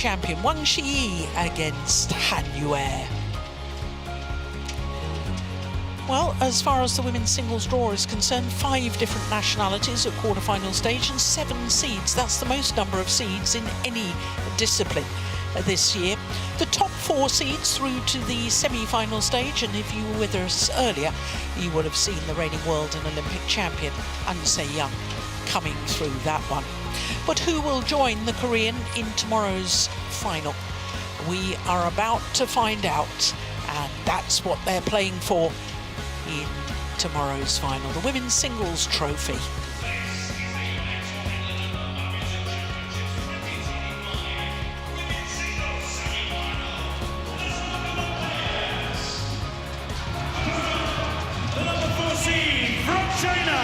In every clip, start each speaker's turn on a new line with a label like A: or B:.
A: champion Wang Zhi Yi against Han Yue. Well, as far as the women's singles draw is concerned, 5 different nationalities at quarter-final stage and 7 seeds. That's the most number of seeds in any discipline this year. The top 4 seeds through to the semi-final stage, and if you were with us earlier, you would have seen the reigning world and Olympic champion An Se-young coming through that one. But who will join the Korean in tomorrow's final? We are about to find out, and that's what they're playing for in tomorrow's final, the women's singles trophy.
B: The number 4 seed from China,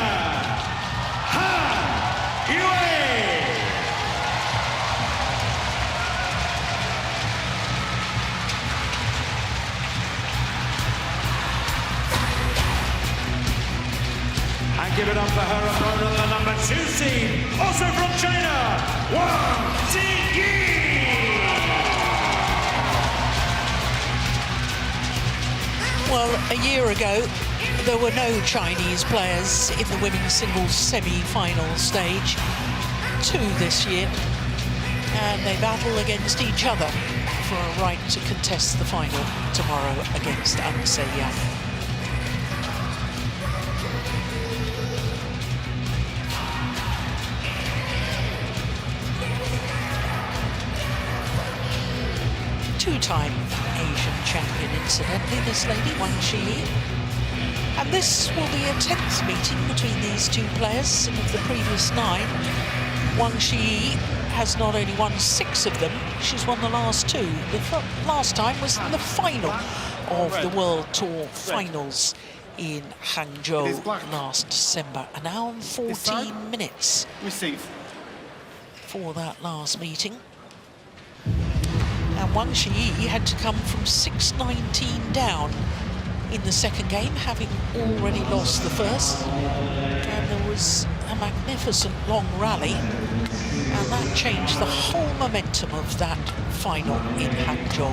B: Han Yue. And give it up for her opponent, the number 2 seed, also from China, Wang Zhi Yi.
A: Well, a year ago, there were no Chinese players in the women's singles semi-final stage. 2 this year, and they battle against each other for a right to contest the final tomorrow against An Se-young. Two-time Asian champion, incidentally, this lady, Wang Zhi Yi. And this will be a 10th meeting between these 2 players, and of the previous 9, Wang Zhi Yi has not only won 6 of them, she's won the last 2. The last time was in the final of the World Tour finals in Hangzhou last December. An hour and 14 minutes for that last meeting. And Wang Zhi Yi had to come from 6-19 down in the second game, having already lost the first. And there was a magnificent long rally, and that changed the whole momentum of that final in Hangzhou.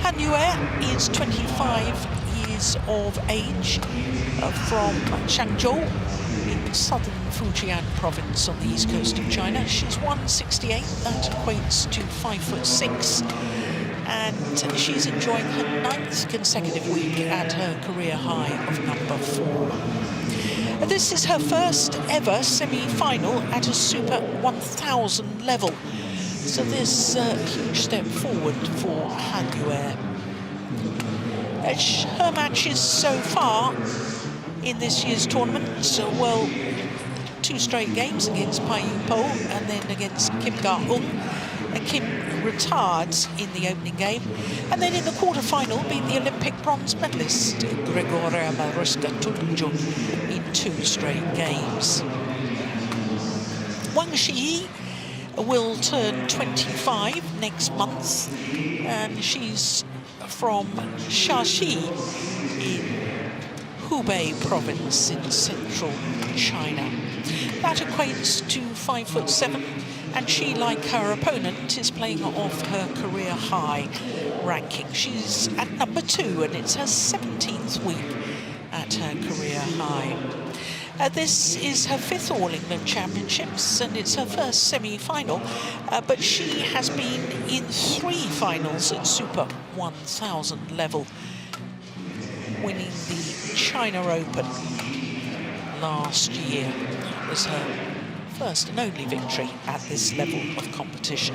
A: Han Yue is 25 years of age, from Changzhou in southern Fujian province on the east coast of China. She's 168, that equates to 5'6", and she's enjoying her 9th consecutive week at her career high of number 4. This is her first ever semi-final at a Super 1000 level, so this a huge step forward for Han Yue. Her matches so far in this year's tournament, well, 2 straight games against Pai Yu-po and then against Kim Ga-eun. And Kim retired in the opening game, and then in the quarter-final beat the Olympic bronze medalist Gregoria Mariska-Tunjung in 2 straight games. Wang Zhi Yi will turn 25 next month, and she's from Shaxi in Hubei province in central China. That equates to 5'7", and she, like her opponent, is playing off her career high ranking. She's at number 2, and it's her 17th week at her career high. This is her 5th All England Championships, and it's her first semi-final, but she has been in 3 finals at Super 1000 level, winning the China Open last year. It was her first and only victory at this level of competition.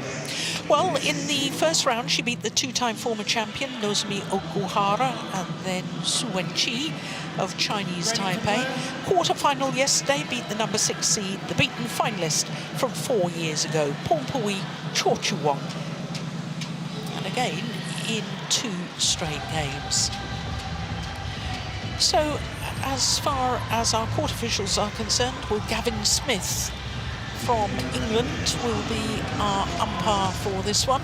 A: Well, in the first round, she beat the 2-time former champion Nozomi Okuhara and then Su Wenqi of Chinese Taipei. Quarter-final yesterday, beat the number 6 seed, the beaten finalist from 4 years ago, Pongpui Cho-Chu-wong. And again, in 2 straight games. So, as far as our court officials are concerned, well, Gavin Smith from England will be our umpire for this one.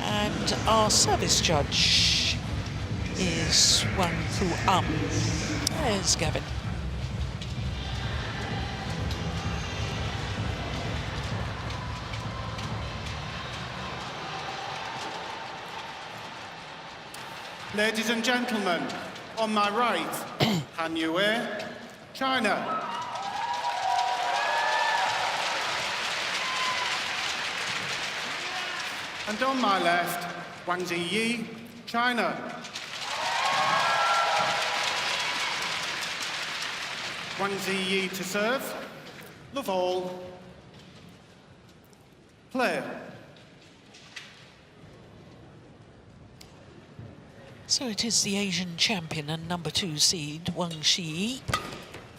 A: And our service judge is Wang Fu-am. There's Gavin.
C: Ladies and gentlemen, on my right, Han Yue, China. And on my left, Wang Zhi Yi, China. Wang Zhi Yi to serve. Love all. Play.
A: So it is the Asian champion and number 2 seed, Wang Zhi Yi,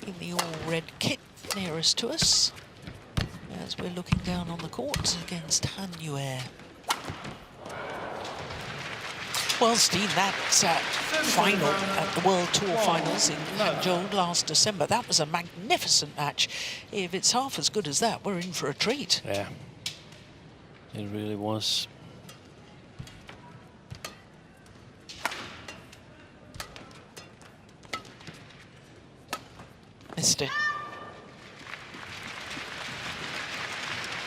A: in the all-red kit nearest to us, as we're looking down on the court against Han Yue. Well, Steen, that final at the World Tour Finals in Hangzhou last December, that was a magnificent match. If it's half as good as that, we're in for a treat.
D: Yeah, it really was.
A: Missed it.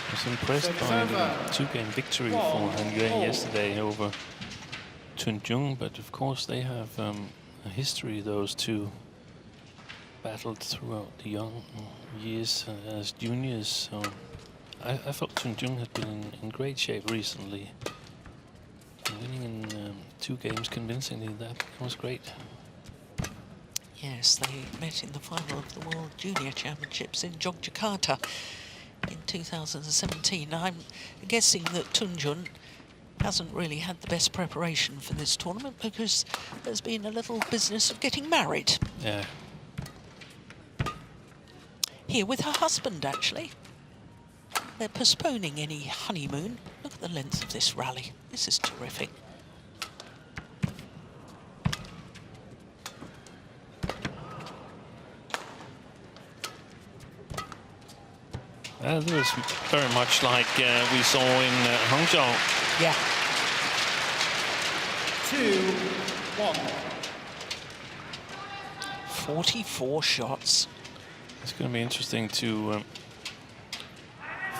D: I was impressed by the 2-game victory for Han Yue yesterday over Tunjung, but of course they have a history, those two battled throughout the young years as juniors. So I thought Tunjung had been in great shape recently. Winning in 2 games convincingly, that was great.
A: Yes, they met in the final of the World Junior Championships in Yogyakarta in 2017. I'm guessing that Tunjung hasn't really had the best preparation for this tournament because there's been a little business of getting married.
D: Yeah.
A: Here with her husband, actually. They're postponing any honeymoon. Look at the length of this rally. This is terrific.
D: It was very much like we saw in Hangzhou.
A: Yeah.
C: 2-1.
A: 44 shots.
D: It's going to be interesting to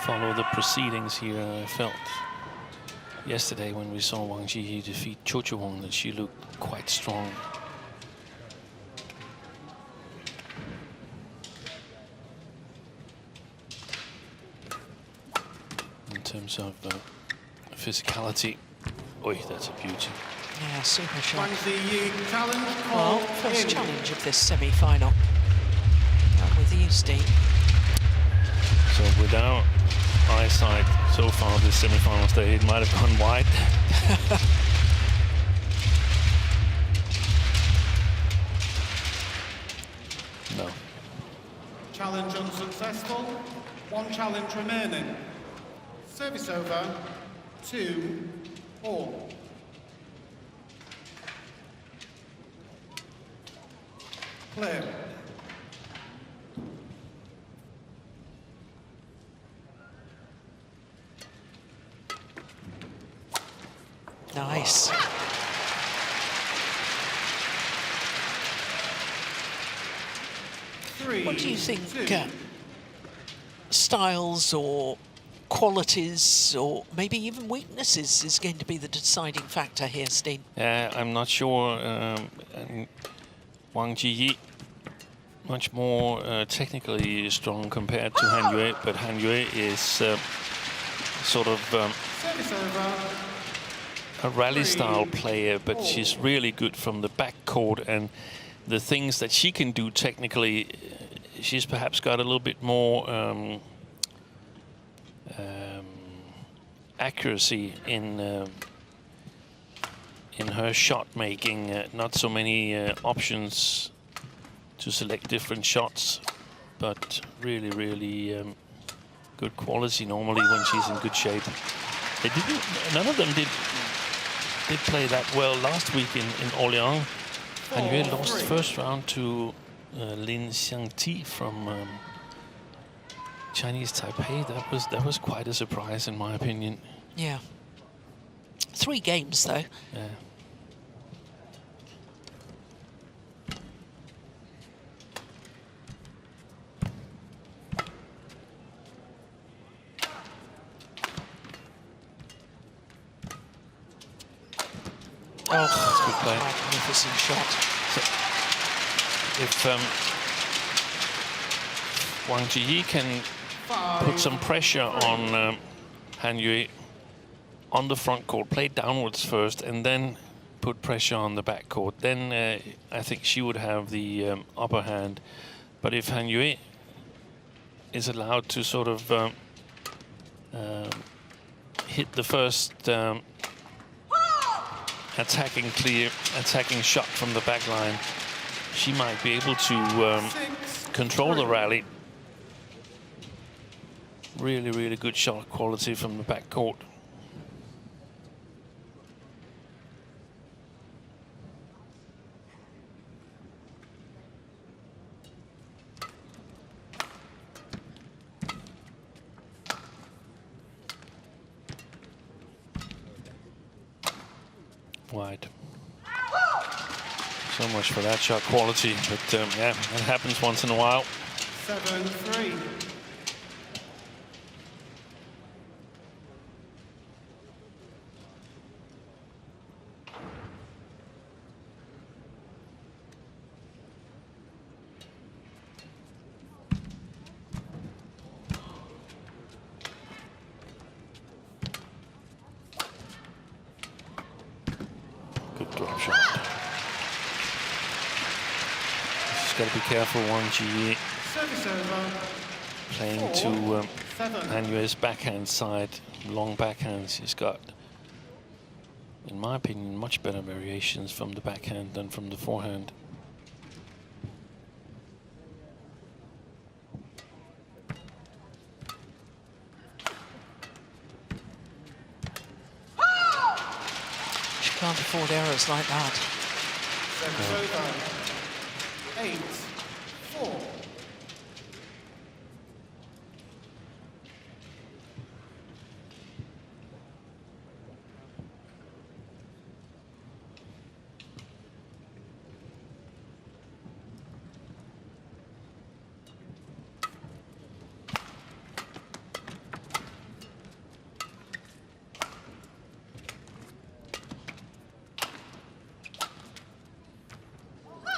D: follow the proceedings here. I felt yesterday when we saw Wang Zhi Yi defeat Cho Wong that she looked quite strong. In terms of physicality. Oi, that's a beauty.
A: Yeah, super shot.
C: Wang Zhi Yi challenge.
A: Well, first challenge of this semi-final. With you, Steve.
D: So without eyesight so far this semi-final stage, it might have gone wide. No.
C: Challenge unsuccessful. 1 challenge remaining. Service over. 2-4. Play.
A: Nice. What do you think styles or qualities or maybe even weaknesses is going to be the deciding factor here, Steen?
D: I'm not sure. Wang Zhi Yi, much more technically strong compared to Han Yue, but Han Yue is sort of a rally-style player, but she's really good from the backcourt, and the things that she can do technically, she's perhaps got a little bit more accuracy in her shot making. Not so many options to select different shots, but really, really good quality normally when she's in good shape. They didn't. None of them did play that well last week in Orléans. Han Yue lost the first round to Lin Xiangti from Chinese Taipei. That was quite a surprise in my opinion.
A: Yeah. 3 games though.
D: Yeah.
A: Oh,
D: That's good play.
A: magnificent shot.
D: So if Wang Zhi Yi can put some pressure on Han Yue on the front court, play downwards first, and then put pressure on the back court, then I think she would have the upper hand. But if Han Yue is allowed to sort of hit the first attacking shot from the back line, she might be able to control the rally. Really, really good shot quality from the back court. Wide. So much for that shot quality, but yeah, that happens once in a while.
C: 7-3.
D: Good drop shot. Just got to be careful, Wang Zhi Yi
C: Service over.
D: playing to Han Yue's backhand side, long backhand. She's got, in my opinion, much better variations from the backhand than from the forehand.
A: She can't afford errors like that.
C: Service over. 8-4.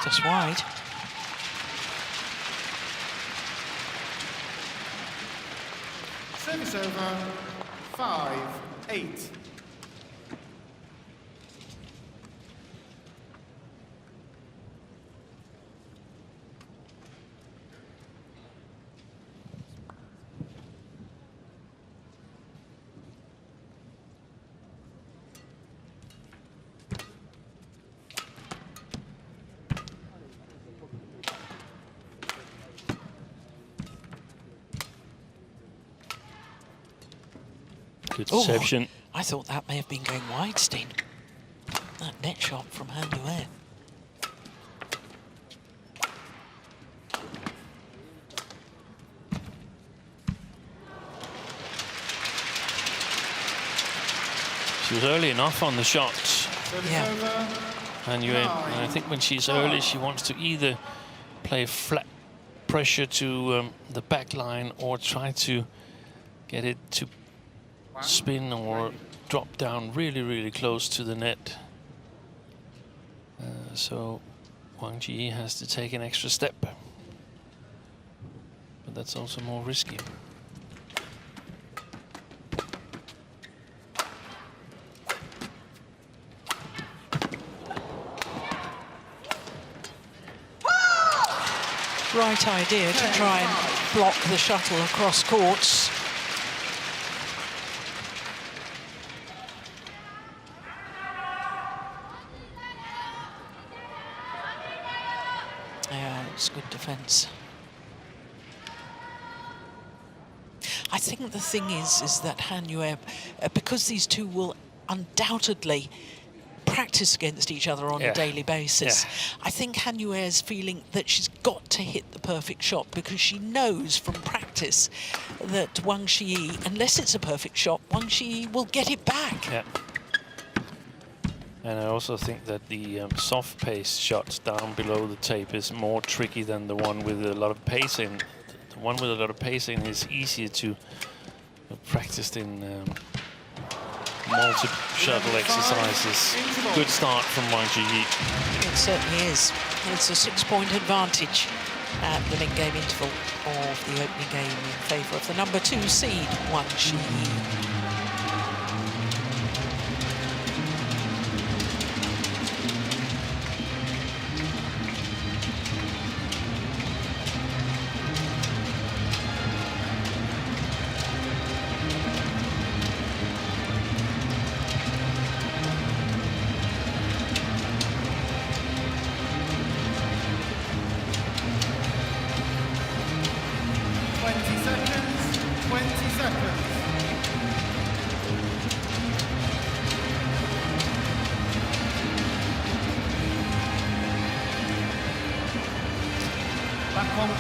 A: Just wide.
C: Service over. 5-8.
D: Good
A: Oh,
D: deception.
A: I thought that may have been going wide, Steen. That net shot from Han Yue.
D: She was early enough on the shot,
C: Service
A: Yeah.
C: over.
D: Han Yue. And I think when she's early, she wants to either play flat pressure to the back line or try to get it to spin or drop down really, really close to the net. So Wang Zhi Yi has to take an extra step. But that's also more risky.
A: Right idea to try and block the shuttle across courts. Yeah, it's good defence. I think the thing is that Han Yue, because these two will undoubtedly practice against each other on a daily basis, I think Han Yue is feeling that she's got to hit the perfect shot because she knows from practice that Wang Zhi Yi, unless it's a perfect shot, Wang Zhi Yi will get it back.
D: Yeah. And I also think that the soft pace shots down below the tape is more tricky than the one with a lot of pacing. The one with a lot of pacing is easier to practice in multi-shuttle exercises. Good start from Wang Zhi Yi.
A: It certainly is. It's a 6-point advantage at the mid-game interval of the opening game in favour of the number 2 seed, Wang Zhi Yi.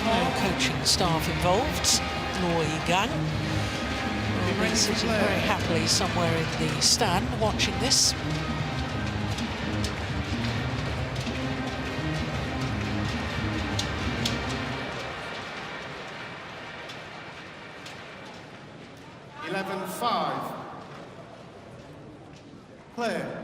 A: No coaching staff involved. Luo Yigang will be sitting very happily somewhere in the stand watching this.
C: Clear.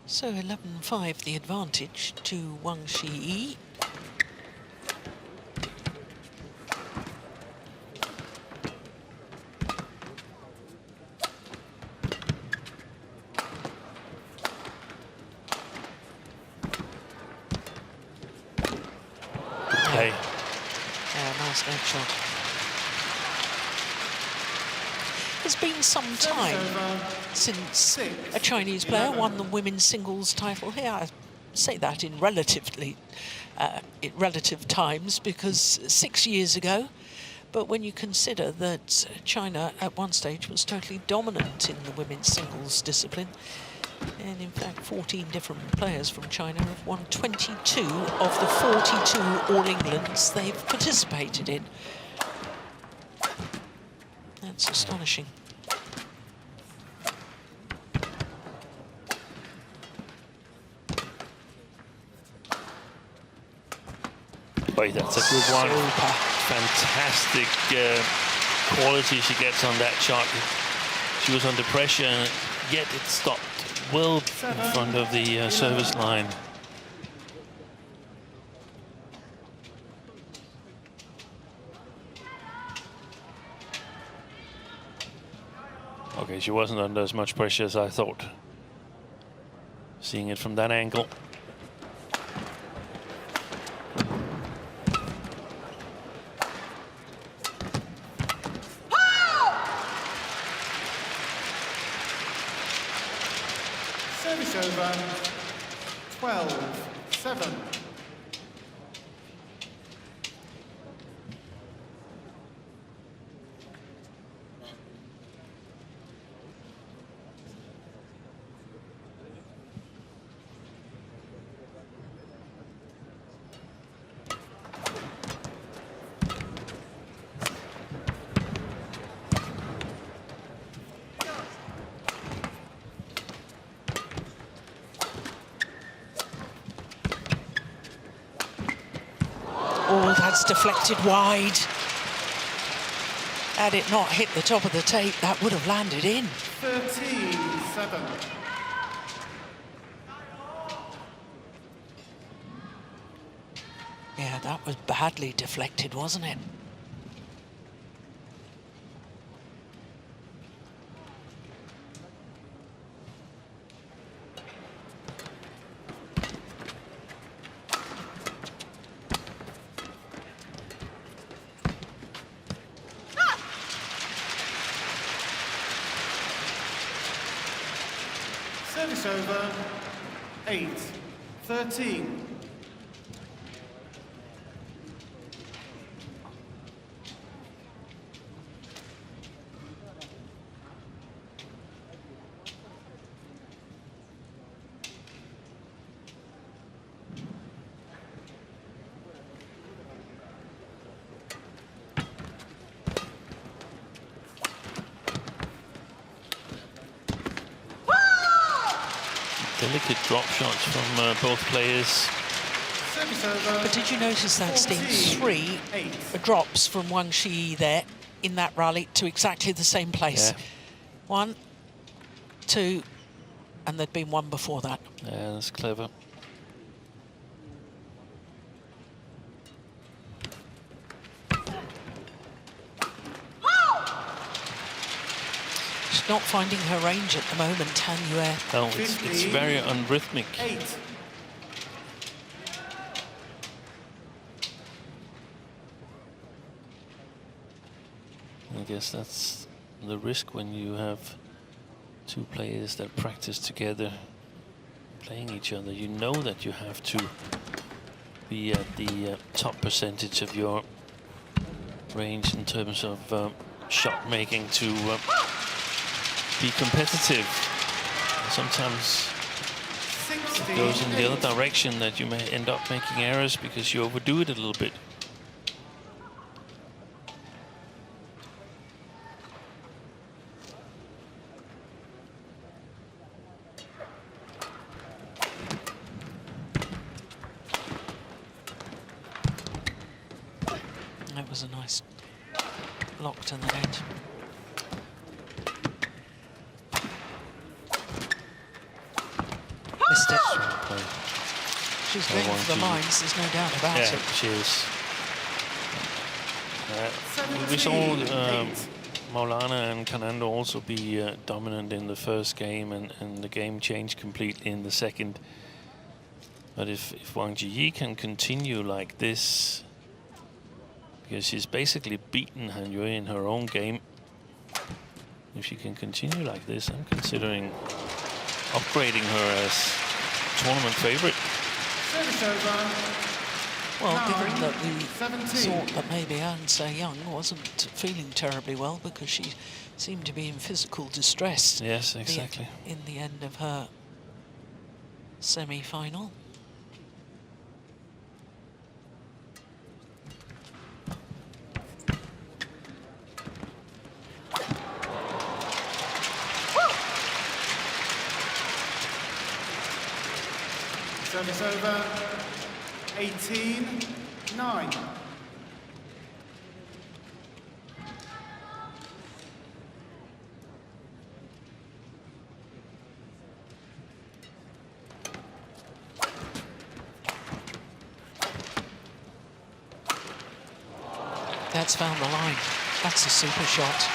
A: So 11-5 the advantage to Wang Zhi Yi.
D: Hey.
A: Nice net shot. It's been some time since a Chinese player won the women's singles title here. I say that in relative times, because 6 years ago. But when you consider that China at one stage was totally dominant in the women's singles discipline, and in fact 14 different players from China have won 22 of the 42 All Englands they've participated in. That's astonishing.
D: Boy, that's a good one. Fantastic quality she gets on that shot. She was under pressure, yet it stopped well in front of the service line. Okay, she wasn't under as much pressure as I thought, seeing it from that angle.
C: Service over, 12-7.
A: Oh, that's deflected wide. Had it not hit the top of the tape, that would have landed in.
C: 13-7.
A: Yeah, that was badly deflected, wasn't it?
C: Service over, 8-13.
D: Delicate drop shots from both players.
C: Service over.
A: But did you notice that, Steve? 3 drops from Wang Zhi Yi there in that rally to exactly the same place.
D: Yeah.
A: 1, 2, and there'd been one before that.
D: Yeah, that's clever.
A: She's not finding her range at the moment, Han Yue.
D: No, it's very unrhythmic.
C: 8.
D: I guess that's the risk when you have two players that practice together, playing each other. You know that you have to be at the top percentage of your range in terms of shot making to be competitive. Sometimes it goes in the other direction, that you may end up making errors because you overdo it a little bit.
A: That was a nice block to the net. Missed it. She's going for the lines, there's no doubt about it.
D: Yeah, she is. We saw Maulana and Kananda also be dominant in the first game, and the game changed completely in the second. But if Wang Zhi Yi can continue like this, because she's basically beaten Han Yue in her own game, if she can continue like this, I'm considering upgrading her as tournament favorite.
A: Well, given that we thought that maybe An Se-young wasn't feeling terribly well because she seemed to be in physical distress.
D: Yes, exactly.
A: In the end of her semi-final.
C: Service over. 18-9.
A: That's found the line. That's a super shot.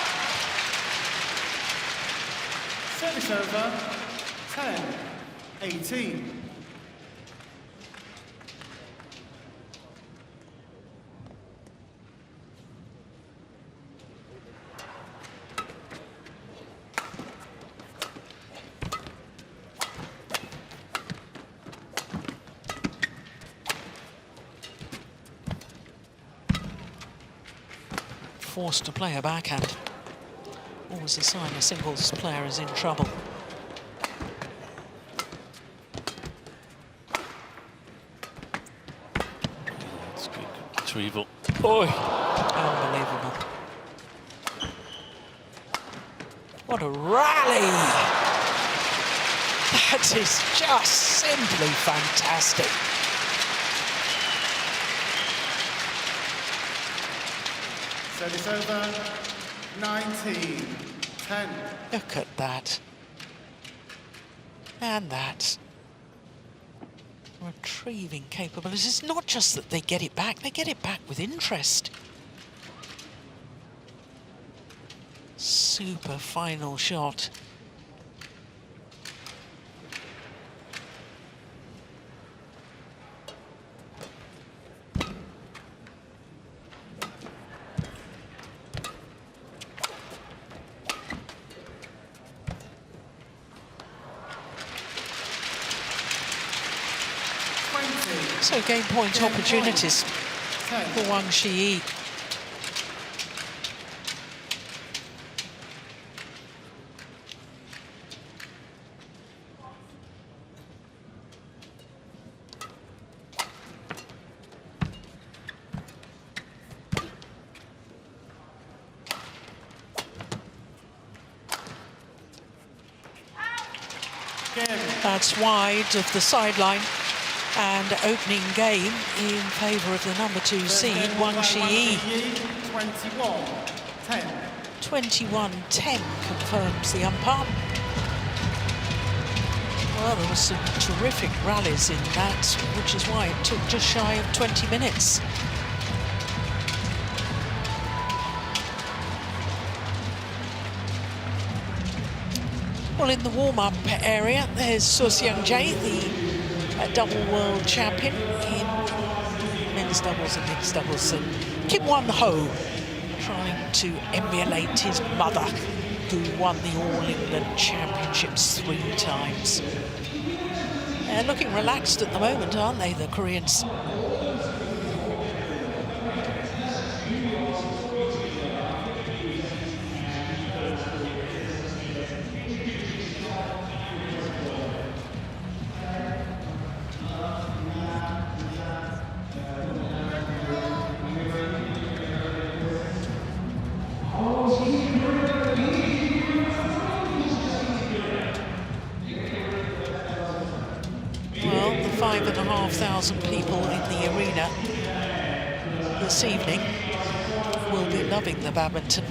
C: Service over. 10-18.
A: Forced to play a backhand. Always a sign a singles player is in trouble.
D: That's good retrieval. Boy!
A: Unbelievable. What a rally! That is just simply fantastic.
C: Service over. 19-10.
A: Look at that. And that. Retrieving capabilities. It's not just that they get it back with interest. Super final shot. So game point opportunities for Wang Zhi Yi. That's wide of the sideline. And opening game in favour of the number 2 seed, Wang Zhi Yi.
C: 21-10.
A: 21-10 confirms the umpire. Well, there were some terrific rallies in that, which is why it took just shy of 20 minutes. Well, in the warm-up area, there's Wang Zhi Yi, the double world champion in men's doubles and mixed doubles. And Kim Won-ho trying to emulate his mother, who won the All England Championships 3 times. They're looking relaxed at the moment, aren't they, the Koreans? Well, the 5,500 people in the arena this evening will be loving the badminton.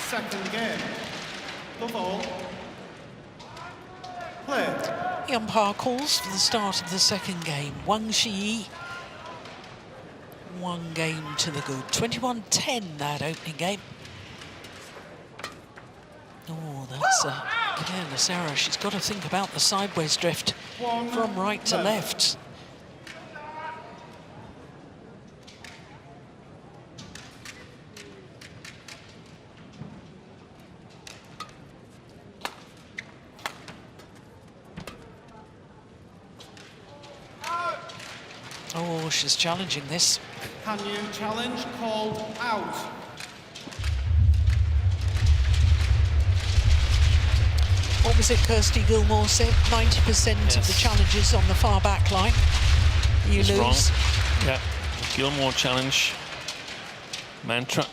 C: Second game. The ball. Play.
A: The umpire calls for the start of the second game. Wang Zhi Yi, 1 game to the good. 21-10 that opening game. Oh, that's a careless error. She's got to think about the sideways drift from right to left. Oh, she's challenging this.
C: Can you challenge? Called out.
A: What was it Kirsty Gilmore said? 90% of the challenges on the far back line. You
D: He's
A: lose.
D: wrong. Yeah, Gilmore challenge mantra.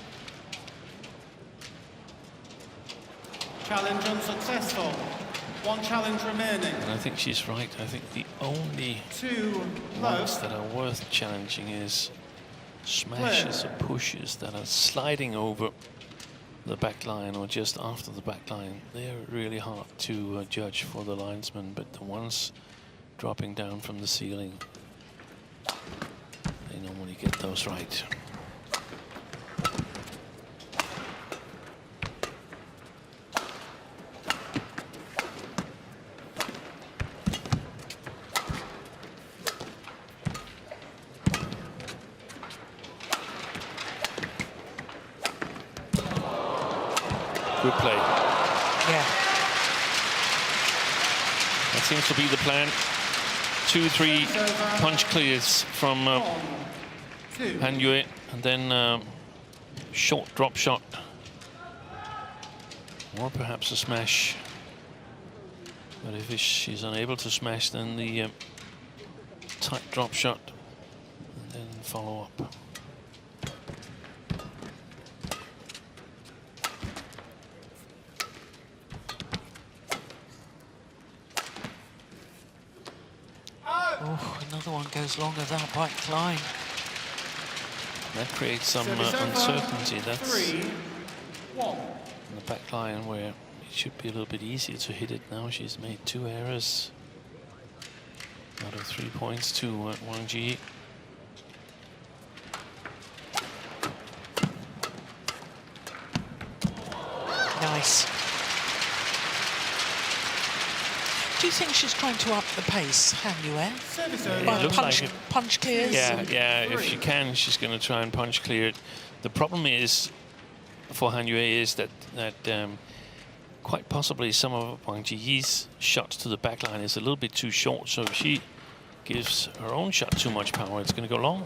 C: Challenge unsuccessful. 1 challenge remaining.
D: And I think she's right. I think the only
C: 2
D: ones
C: love.
D: that are worth challenging is smashes or pushes that are sliding over the back line or just after the back line. They're really hard to judge for the linesman, but the ones dropping down from the ceiling, they normally get those right. Good play.
A: Yeah.
D: That seems to be the plan. 2-3 punch clears from Han Yue, and then short drop shot. Or perhaps a smash. But if she's unable to smash, then the tight drop shot, and then follow up.
A: Oh, another one goes longer that back line.
D: That creates some uncertainty. That's
C: 3-1.
D: in the back line where it should be a little bit easier to hit it. Now she's made 2 errors out of 3 points to Wang Zhi Yi.
A: Nice. Do you think she's trying to up the pace, Han Yue?
C: Service
D: It
C: over.
D: looks like it.
A: Punch clears?
D: Yeah, if she can, she's going to try and punch clear it. The problem is, for Han Yue, is that quite possibly some of Wang Zhi Yi's shots to the back line is a little bit too short, so if she gives her own shot too much power, it's going to go long.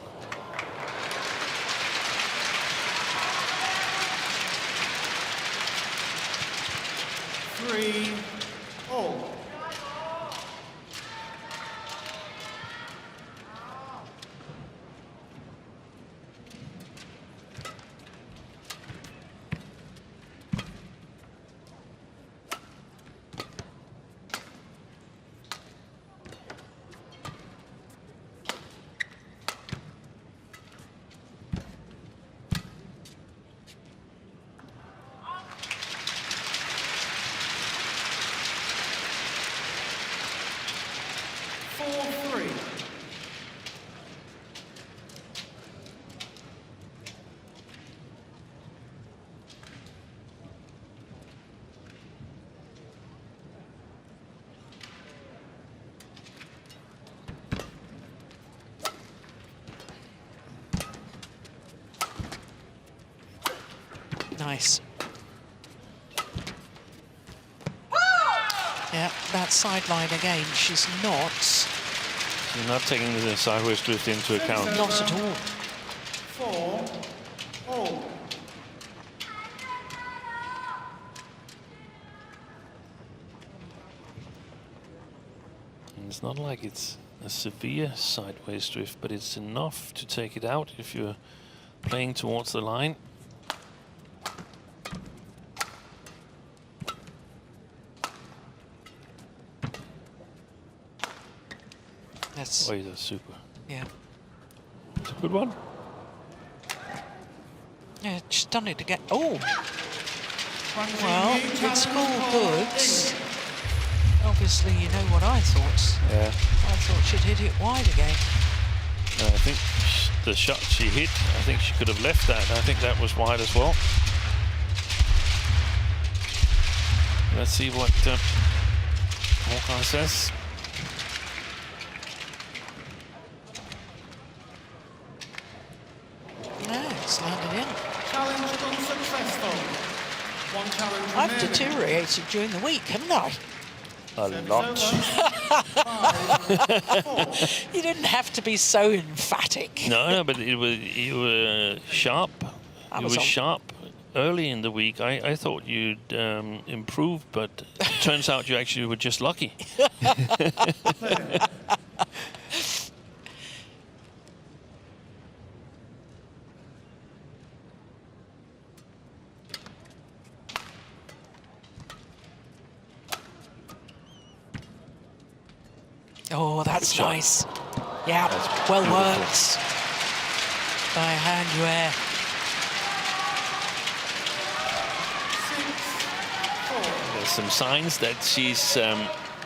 C: Three, all.
A: Nice. Yeah, that sideline again. She's not
D: taking the sideways drift into account.
A: Not at all.
C: 4, all.
D: And it's not like it's a severe sideways drift, but it's enough to take it out if you're playing towards the line.
A: That's,
D: Oh, that's super.
A: yeah.
D: It's a good one.
A: Yeah, she's done it again. Oh,
C: Wang Zhi
A: well,
C: Yi
A: it's
C: challenge
A: all
C: for
A: good.
C: England.
A: Obviously, you know what I thought.
D: Yeah.
A: I thought she'd hit it wide again.
D: I think the shot she hit, I think she could have left that. I think that was wide as well. Let's see what Håkan says.
A: Yeah, it's landed in.
C: Challenge unsuccessful. One challenge
A: I've
C: remaining.
A: deteriorated during the week, haven't I?
D: A
C: Service
D: lot.
C: over. 5, 4.
A: You didn't have to be so emphatic.
D: No, but you were sharp.
A: I
D: You
A: was
D: were
A: on.
D: sharp early in the week. I thought you'd improve, but it turns out you actually were just lucky.
A: Oh, that's
D: Good shot.
A: nice. Yeah,
D: That's
A: well
D: beautiful.
A: worked by Han Yue.
C: 6, 4.
D: There's some signs that she's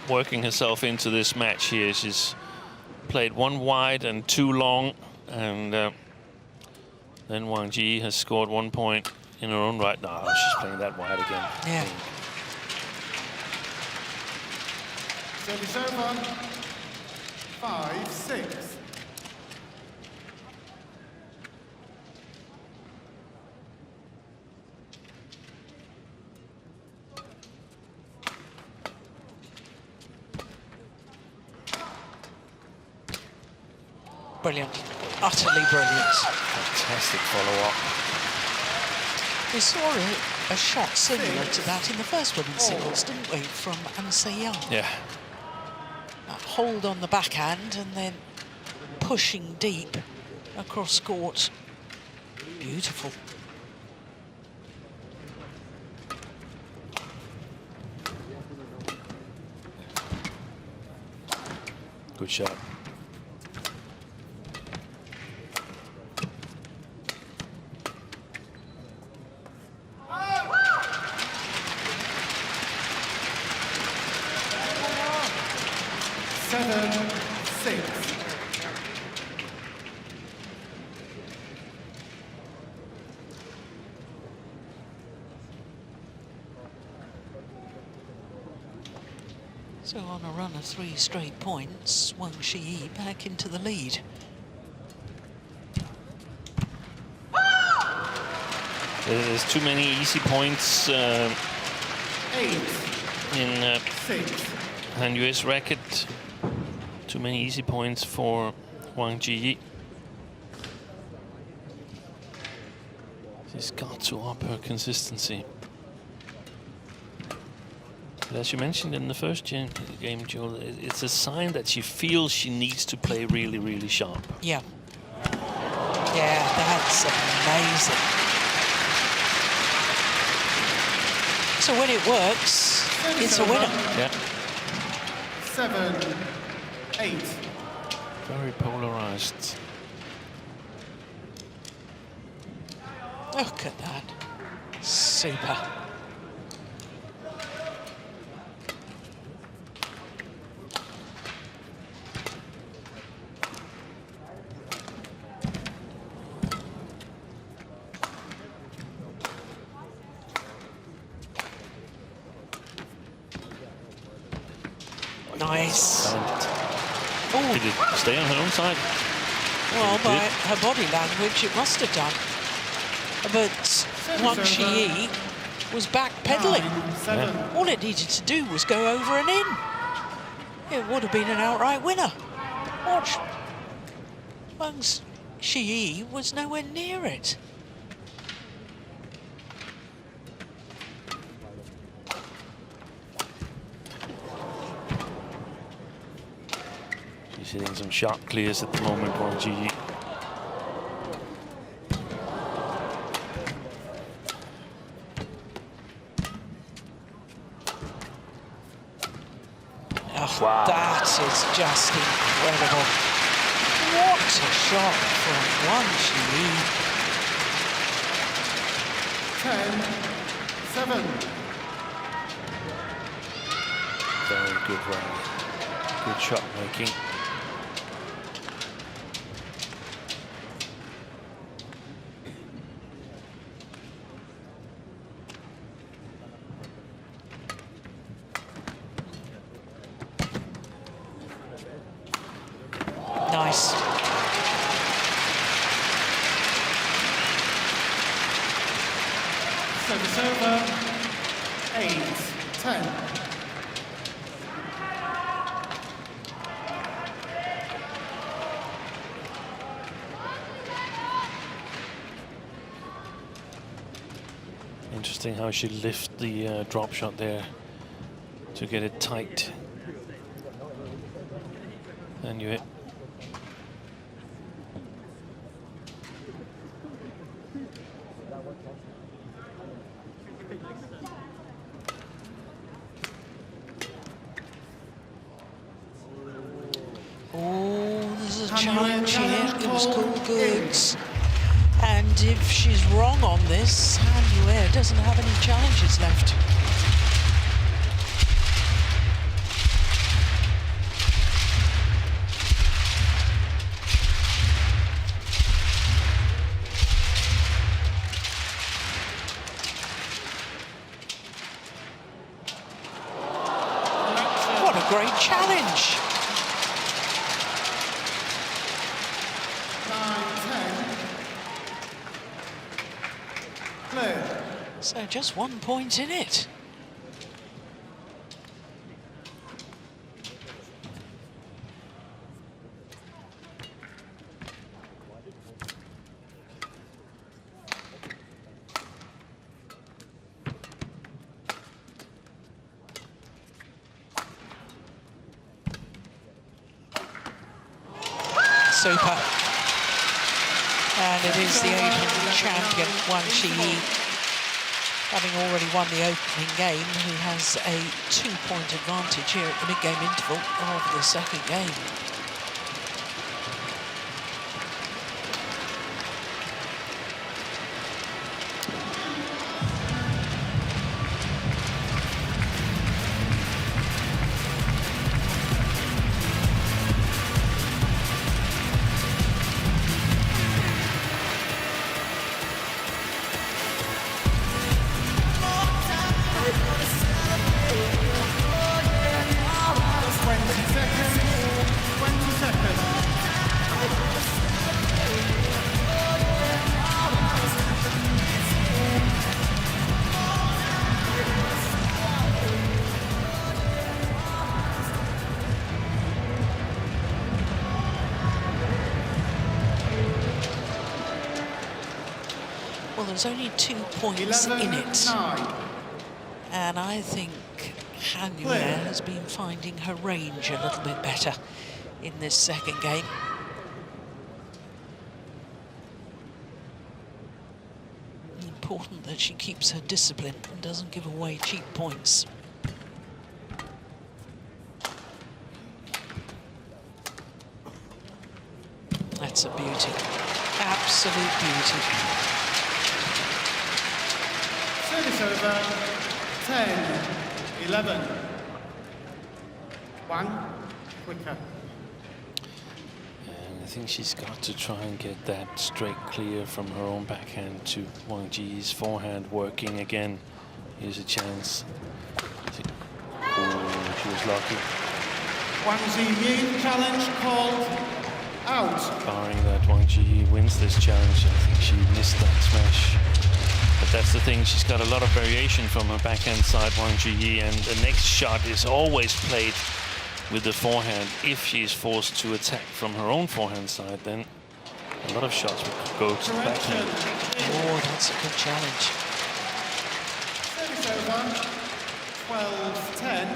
D: working herself into this match here. She's played one wide and two long, and then Wang Zhi Yi has scored 1 point in her own right. No, she's playing that wide again.
A: Yeah.
C: Service over. 5, 6.
A: Brilliant. Utterly brilliant.
D: Fantastic follow-up.
A: We saw a shot similar to that in the first women's singles, didn't we, from An Se-young?
D: Yeah.
A: That hold on the backhand and then pushing deep across court. Beautiful.
D: Good shot.
C: Seven, 6.
A: So on a run of 3 straight points, Wang Zhi Yi back into the lead.
D: There's too many easy points in Han Yue's racket. Too many easy points for Wang Zhi Yi. She's got to up her consistency. But as you mentioned in the first game, Joel, it's a sign that she feels she needs to play really, really sharp.
A: Yeah. Yeah, that's amazing. So when it works, it's a winner.
D: Yeah.
C: 7-8.
D: Very polarized.
A: Look at that. Super. Nice.
D: Did it stay on her own side?
A: Well, by her body language, it must have done. But Wang Zhi Yi was backpedaling.
D: Yeah.
A: All it needed to do was go over and in. It would have been an outright winner. Watch. Wang Zhi Yi was nowhere near it.
D: She's hitting some sharp clears at the moment, Wang Zhi Yi.
A: Oh, wow. That is just incredible. What a shot from Wang Zhi Yi.
C: 10-7.
D: Very good rally. Good shot making.
A: Nice.
C: Service over. 8-10.
D: Interesting how she lifted the drop shot there to get it tight. And you hit.
A: Oh, there's a challenge here. It was cool goods. And if she's wrong on this, Han Yue doesn't have any challenges left. What a great challenge.
C: 9-10. Clear.
A: So just 1 point in it. Super. And it is the Asian champion, Wang Zhi Yi, having already won the opening game, who has a 2-point advantage here at the mid-game interval of the second game. was only 2 points in it.
C: 11-9.
A: And I think Han Yue has been finding her range a little bit better in this second game. Important that she keeps her discipline and doesn't give away cheap points. That's a beauty. Absolute beauty.
C: Service over. 10-11. Wang, quicker.
D: And I think she's got to try and get that straight clear from her own backhand to Wang Zhi Yi's forehand working again. Here's a chance. Oh, she was lucky.
C: Wang Zhi Yi, challenge called out.
D: Barring that Wang Zhi Yi wins this challenge, I think she missed that smash. But that's the thing, she's got a lot of variation from her backhand side, Wang Zhi Yi, and the next shot is always played with the forehand. If she's forced to attack from her own forehand side, then a lot of shots would go to the backhand.
A: Oh, that's a good challenge.
C: Service over. 12-10.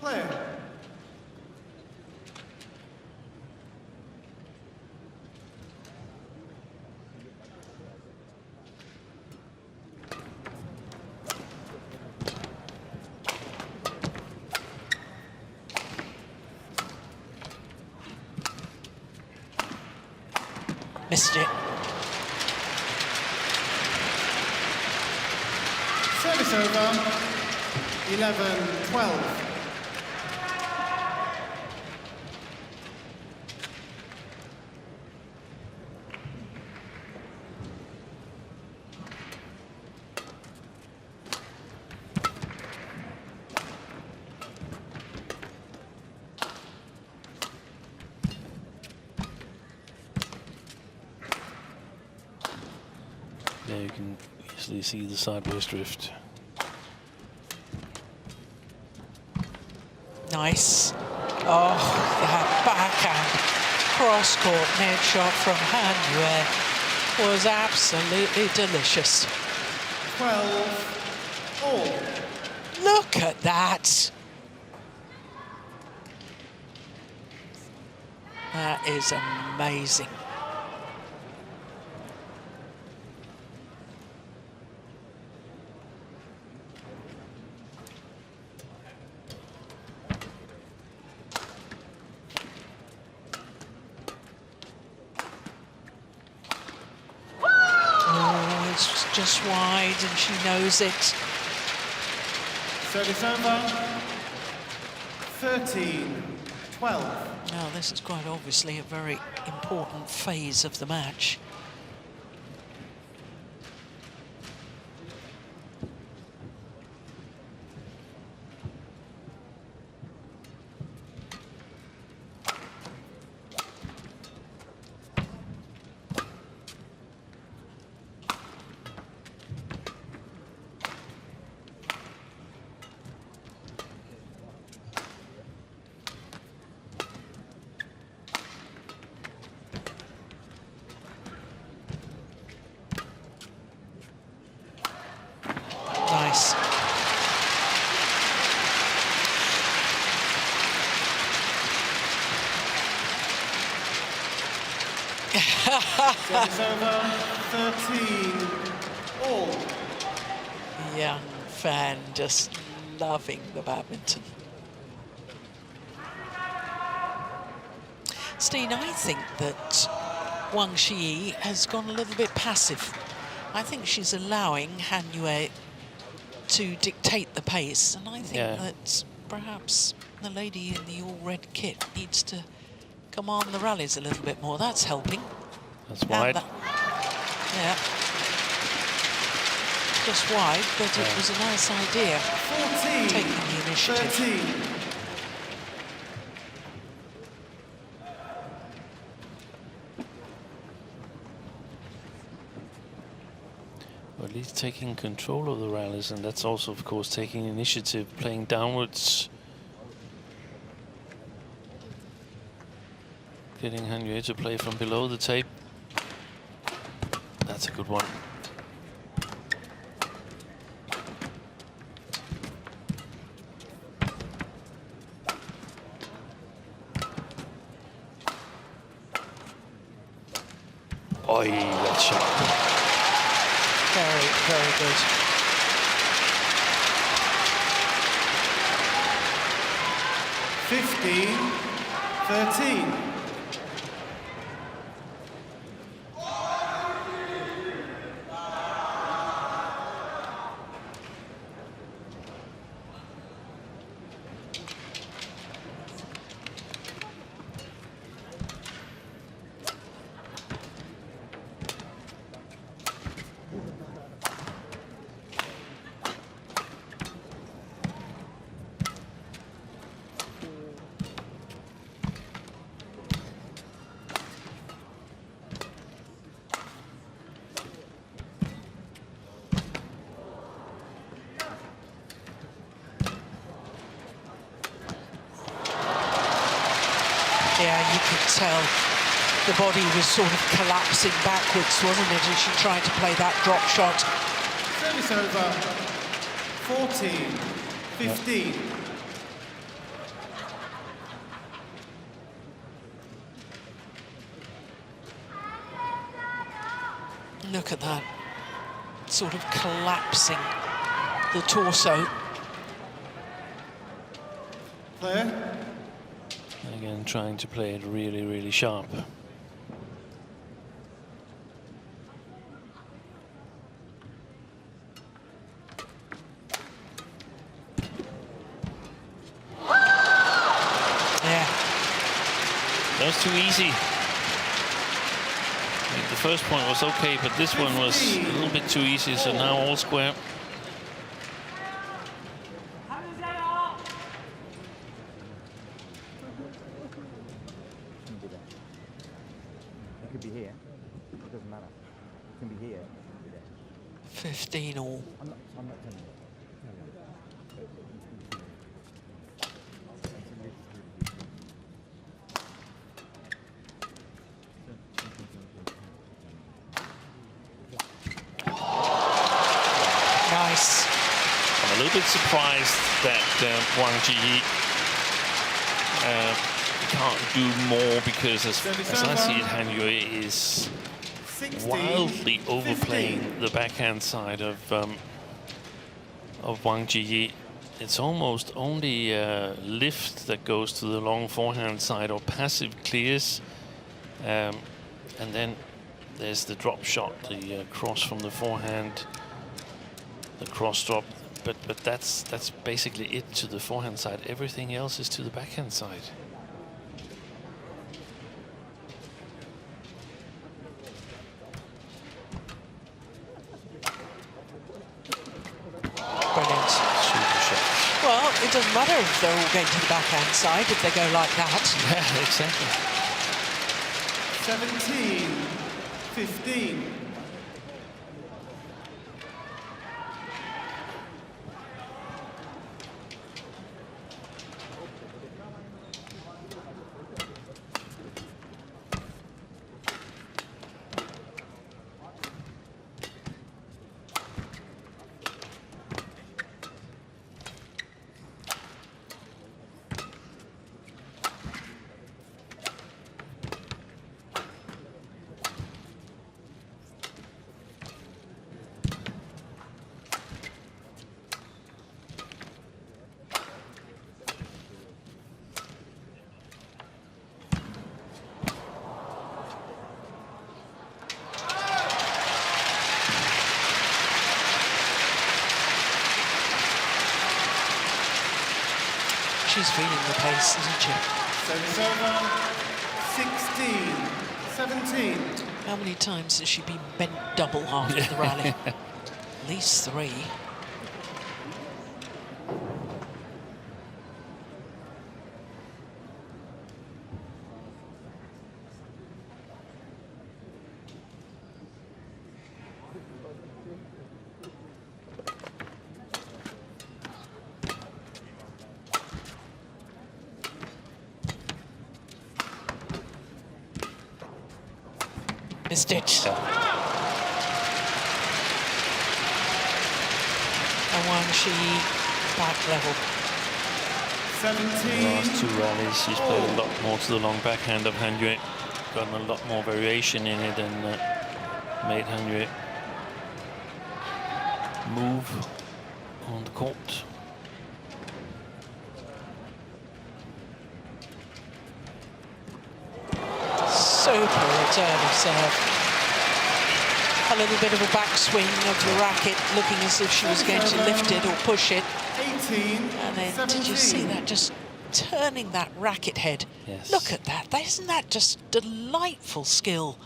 C: Clear.
A: Missed it.
C: Service over. 11-12.
D: There you can easily see the sideways drift.
A: Nice. Oh, that backhand cross-court net shot from Han Yue was absolutely delicious.
C: 12-all.
A: Look at that. That is amazing. Just wide, and she knows it.
C: Service over. 13-12.
A: Now, this is quite obviously a very important phase of the match. Nice.
C: Service over. 13-all.
A: Young fan just loving the badminton. Steen, I think that Wang Zhi Yi has gone a little bit passive. I think she's allowing Han Yue to dictate the pace, and I think that perhaps the lady in the all-red kit needs to command the rallies a little bit more. That's helping.
D: That's wide.
A: Yeah. Just wide, but it was a nice idea.
C: 14,
A: taking the initiative.
C: 13.
D: Or at least taking control of the rallies, and that's also, of course, taking initiative, playing downwards. Getting Han Yue to play from below the tape. that's a good one. Oi, that shot.
A: Very, very good.
C: (15-13).
A: Yeah, you could tell the body was sort of collapsing backwards, wasn't it, as she tried to play that drop shot.
C: Service over. 14-15.
A: Look at that, sort of collapsing the torso.
C: Player.
D: Again, trying to play it really, really sharp.
A: Yeah.
D: That was too easy. The first point was okay, but this one was a little bit too easy, so now all square.
E: It could be here. It doesn't matter. It can be here. It can be there.
A: 15 all.
E: I'm not telling you.
A: Nice.
D: I'm a little bit surprised that Wang Zhi Yi can't do more, because as I see it, Han Yue is wildly overplaying the backhand side of Wang Zhi Yi. It's almost only lift that goes to the long forehand side, or passive clears, and then there's the drop shot, the cross from the forehand, the cross drop. But that's basically it to the forehand side. Everything else is to the backhand side.
A: Brilliant.
D: Super shot.
A: Well, it doesn't matter if they're all going to the backhand side, if they go like that.
D: Yeah, exactly.
C: 17-15.
A: She's feeling the pace, isn't she?
C: Service over. 16-17.
A: How many times has she been bent double after the rally? At least 3. Missed it. And Wang Zhi Yi back level.
C: 17.
D: Last two rallies, she's played a lot more to the long backhand of Han Yue. Gotten a lot more variation in it and made Han Yue move on the court.
A: Super return of serve. A little bit of a backswing of the racket, looking as if she was going to lift it or push it.
C: 18.
A: And then, did you see that? Just turning that racket head.
D: Yes.
A: Look at that. Isn't that just delightful skill?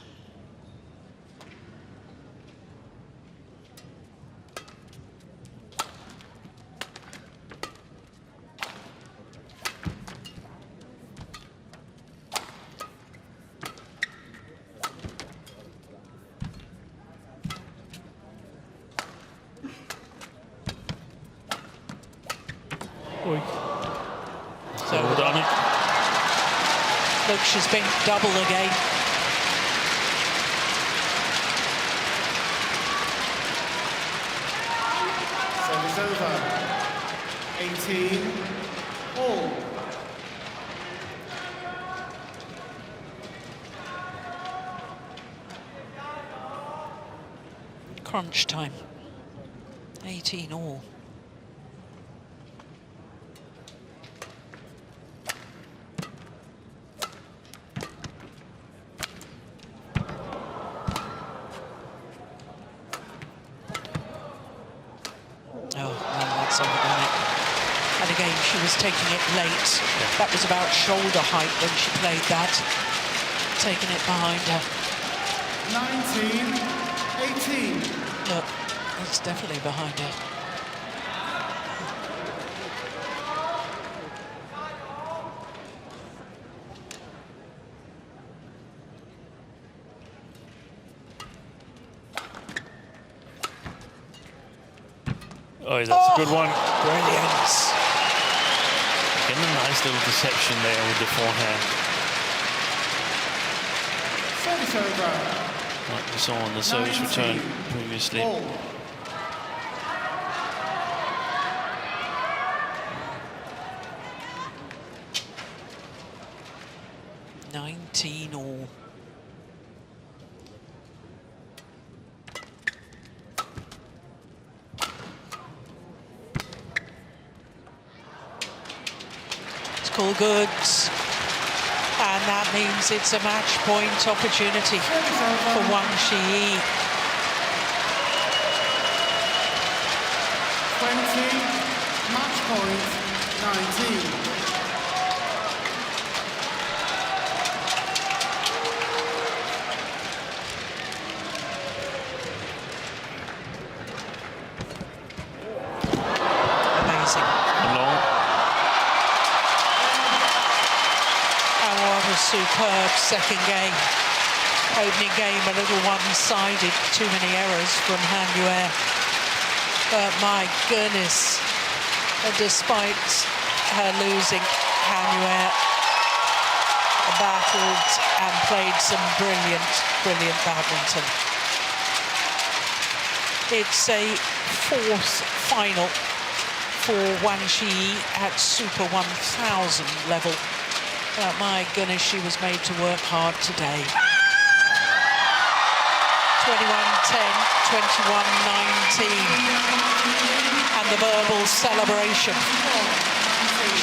D: So done it.
A: Look, she's been double again.
C: Service over. 18. All.
A: Crunch time. 18 all. And again, she was taking it late. Yeah. That was about shoulder height when she played that. Taking it behind her.
C: 19, 18.
A: Look, it's definitely behind her.
D: Oh, that's a good one.
A: Brilliant.
D: Getting a nice little deception there with the forehand.
C: Service over.
D: Like we saw on the service return previously.
C: All.
A: All. All goods, and that means it's a match point opportunity for Wang Zhi Yi.
C: 20, match point 19.
A: Superb second game. Opening game a little one-sided. Too many errors from Han Yue. But my goodness, despite her losing, Han Yue battled and played some brilliant, brilliant badminton. It's a fourth final for Wang Zhi Yi at Super 1000 level. But my goodness, she was made to work hard today. 21-10, 21-19. And the verbal celebration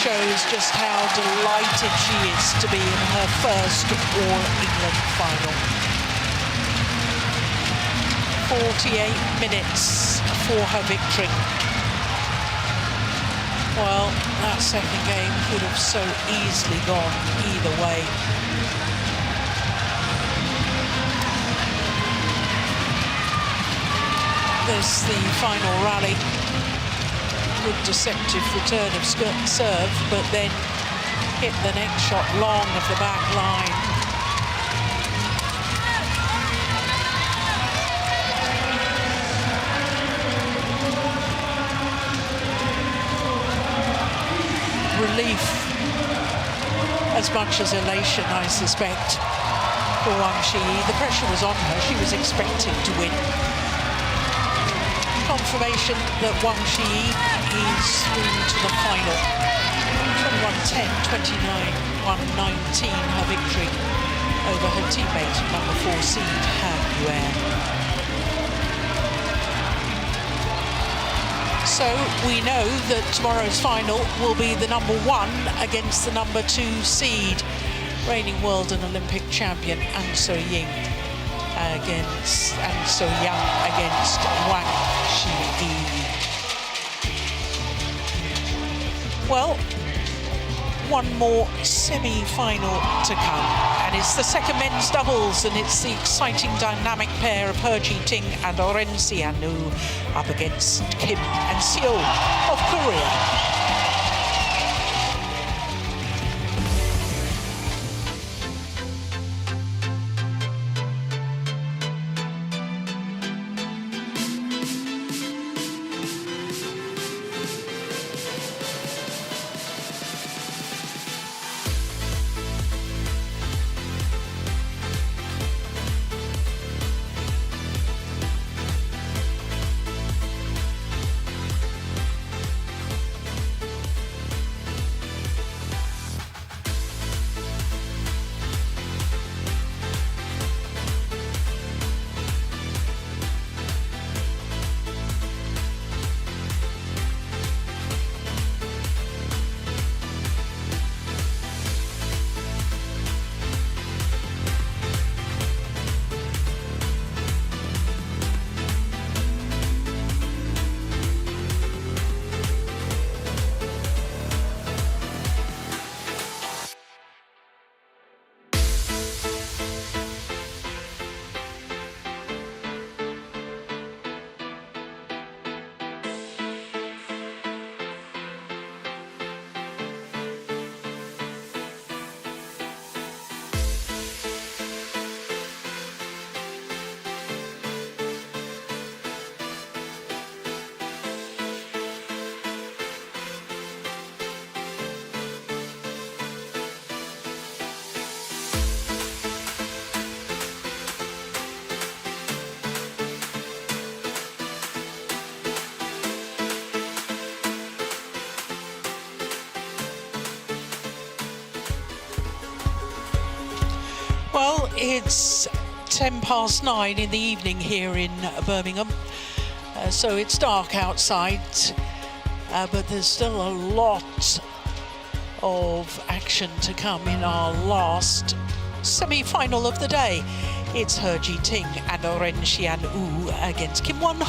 A: shows just how delighted she is to be in her first All-England final. 48 minutes for her victory. Well, that second game could have so easily gone either way. There's the final rally. Good deceptive return of serve, but then hit the next shot long of the back line. Relief, as much as elation, I suspect, for Wang Zhi Yi. The pressure was on her. She was expecting to win. confirmation that Wang Zhi Yi is through to the final. 21-10, 29-119, her victory over her teammate, number 4 seed, Han Yue. So we know that tomorrow's final will be the number 1 against the number 2 seed, reigning world and Olympic champion An So Yang against Wang Zhi Yi. Well, one more semi-final to come, and it's the second men's doubles, and it's the exciting dynamic pair of He Ji-ting and Oren Sianu up against Kim and Seo of Korea. Well, it's 9:10 in the evening here in Birmingham, so it's dark outside, but there's still a lot of action to come in our last semi-final of the day. It's He Ji-ting and Oren Sian-woo against Kim Won-ho.